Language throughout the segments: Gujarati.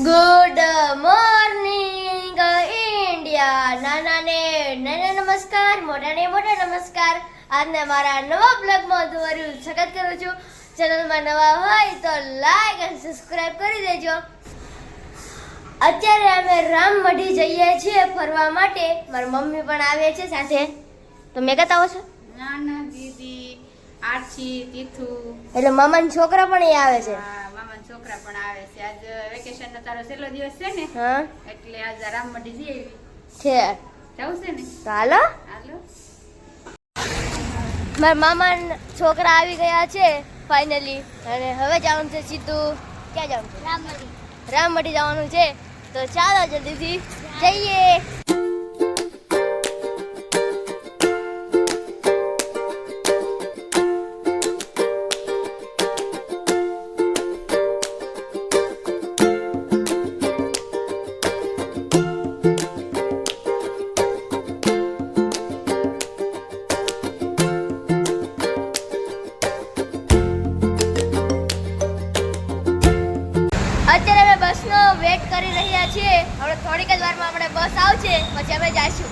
Good morning India. નાનાને નાના નમસ્કાર, મોટાને મોટા નમસ્કાર. આજના મારા નવા બ્લોગમાં તમારું સ્વાગત કરું છું. ચેનલમાં નવા હોય તો લાઈક અને સબસ્ક્રાઇબ કરી દેજો. અત્યારે અમે રામમઢી જઈએ છીએ ફરવા માટે. મારી મમ્મી પણ આવે છે સાથે. તો મેં કહેતા હો છો નાના દીદી આરસી તીથુ એટલે મામાના છોકરા પણ એ આવે છે. હા, મામાના છોકરા પણ આવે છે. આજ વેકેશન નો તારો છેલ્લો દિવસ છે ને, હા એટલે આજ રામમઢી જઈ આવી છે. જવું છે ને, તો હાલો. હાલો. મારા મામાના છોકરા આવી ગયા છે ફાઇનલી. અને હવે જવાનું છે સીધું. ક્યાં જવાનું છે? રામમઢી. રામમઢી જવાનું છે. તો ચાલો જલ્દીથી જઈએ. અત્યારે અમે બસનો વેટ કરી રહ્યા છીએ. હવે થોડીક જ વારમાં આપણે બસ આવશે, પછી અમે જઈશું.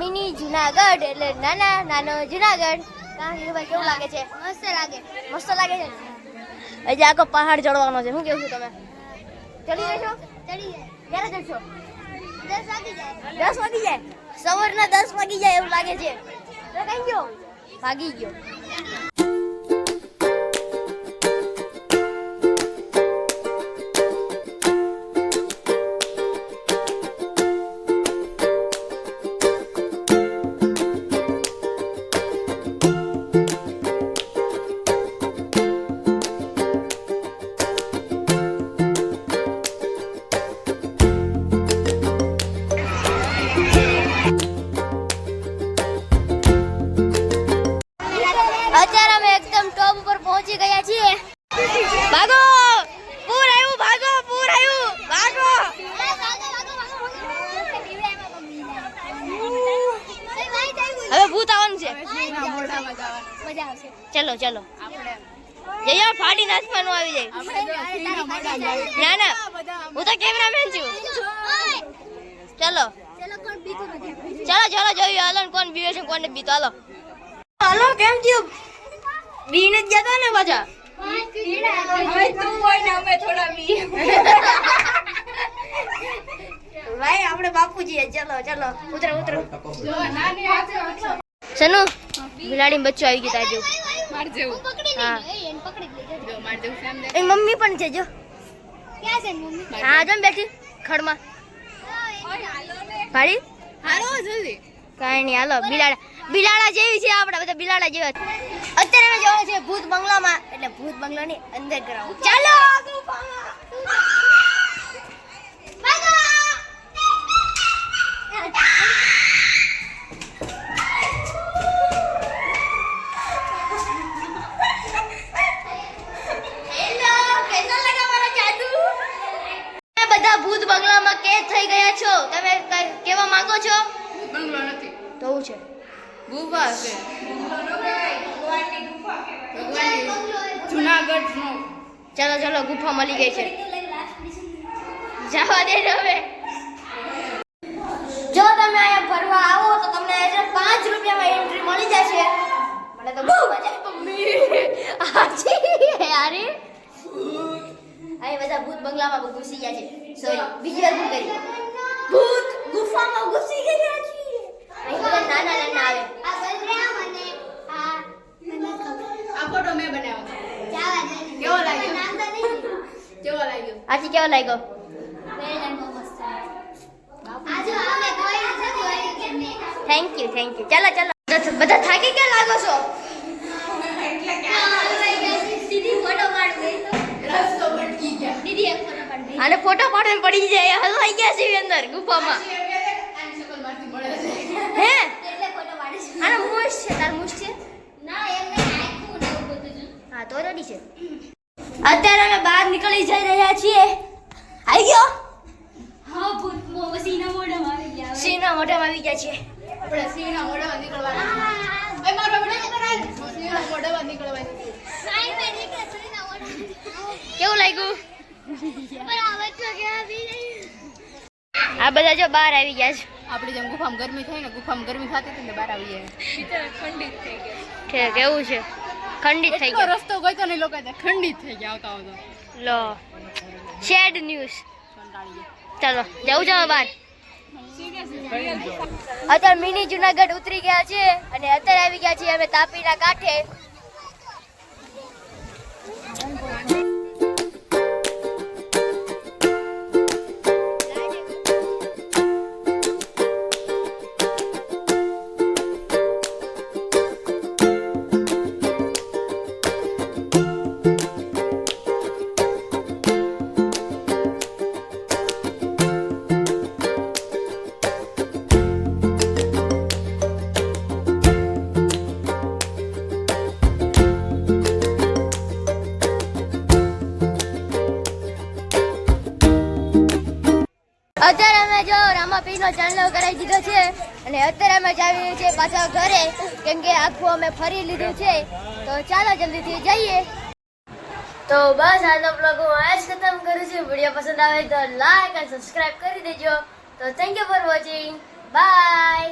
મિની જુનાગઢ એટલે નાનો જુનાગઢ. હીરુભાઈ કેવું લાગે છે? મસ્ત લાગે. મસ્ત લાગે છે. હજી આખો પહાડ ચડવાનો છે. શું કેવું છું તમે? ચડી જશો? ચડી જાય. ક્યારે ચડશો? 10 વાગી જાય. 10 વાગી જાય. સવારના 10 વાગી જાય એવું લાગે છે. તો કઈ ગયો? ભાગી ગયો. અત્યારે અમે એકદમ ટોપ ઉપર પહોંચી ગયા છીએ. ભાગો! પૂર આવ્યું! ભાગો! પૂર આવ્યું! ભાગો! હવે ભૂત આવવાનું છે. ચલો ચલો જઈએ. ફાડી નાચવાનું આવી જાય. ના હું તો કેમેરામેન છું. ચલો ચલો જોઈએ હાલો કોણ બીવે છે કોને બીતો. હાલો હાલો. કેમ થયું? બીને જ જતા ને પાછા. હવે તું હોય ને અમે થોડા બી ભાઈ આપણે બાપુજી. ચલો ચલો ઉતરો ઉતરો. જો નાની હાથે સનુ બિલાડી બચ્ચું આવી ગયું તાજુ. માર જેવું. હા જો માર જેવું સામ દે. એ મમ્મી પણ છે જો. ક્યાં છે મમ્મી? હા જો બેઠી ખડમાં. ભાડી હાલો જલ્દી. કાઈ નહીં હાલો. બિલાડા જેવી છે આપણે બધા બિલાડા જેવા. અત્યારે અમે જવાનું છે ભૂત બંગલામાં. એટલે ભૂત બંગલાની અંડરગ્રાઉન્ડ. ચાલો ગુફા છે ભગવાનની જુનાગઢનો. ચલો ચલો ગુફા મળી ગઈ છે. જવા દે ને હવે. જો તમે અહીંયા ફરવા આવો તો તમને 5 રૂપિયામાં એન્ટ્રી મળી જશે. મને તો બહુ મજા આવી મમ્મી. અરે અહીં બધા ભૂત બંગલામાં ઘૂસી ગયા છે. સોરી બીજી વાર ભૂત કરી. ભૂત ગુફામાં ઘૂસી ગયા છે. અહીં બધા નાના નાના આવે. આ ફોટો મેં બનાવ્યો હતો. કેવો લાગ્યો? કેવો લાગ્યો? આથી કેવો લાગ્યો? થેન્ક યુ ચાલો ચાલો બધા થાકી ગયા લાગો છો. રસ્તો ભટકી ગયા. આને ફોટો પાડવા પડી જાય. હલવાઈ ગયા છે અંદર ગુફામાં. આની શકલ માંથી મળે છે. હે આનો મૂછ છે. તાર મૂછ છે? હા તો રેડી છે. અત્યારે અમે બહાર નીકળી જઈ રહ્યા છીએ. આવી ગયો? સિંહના મોઢામાં આવી ગયા છે. આપણે સિંહના મોઢામાં નીકળવાના છે. એ મારો વિડિયો કરાય. સિંહના મોઢામાં નીકળવાનું. કેવું લાગ્યું? આ બધા જો બહાર આવી ગયા છે. આપણી જેમ ગુફામાં ગરમી થાય ને, ગુફામાં ગરમી થતી હતી ને બહાર આવી જાય. કેવું છે? ખંડિત થઈ ગયો. રસ્તો ગયો તો ને લોકો ખંડિત થઈ ગયા આવતા આવતા. લો શેડ ન્યૂઝ. કંટાળી ચાલો જવું જાવ બહાર. અત્યારે મિની જુનાગઢ ઉતરી ગયા છે અને અત્યારે આવી ગયા છીએ અમે તાપીના કાંઠે. અત્યારે અમે જો રામાપીરનો ચાંદલો કરાવી દીધો છે અને અત્યારે અમે જાવી છીએ પાછા ઘરે, કેમ કે આખું અમે ફરી લીધું છે. તો ચાલો જલ્દીથી જઈએ. તો બસ આજનો બ્લોગ હું આ જ ખતમ કરું છું. વિડીયો પસંદ આવે તો લાઈક અને સબસ્ક્રાઇબ કરી દેજો. તો thank you for watching. By.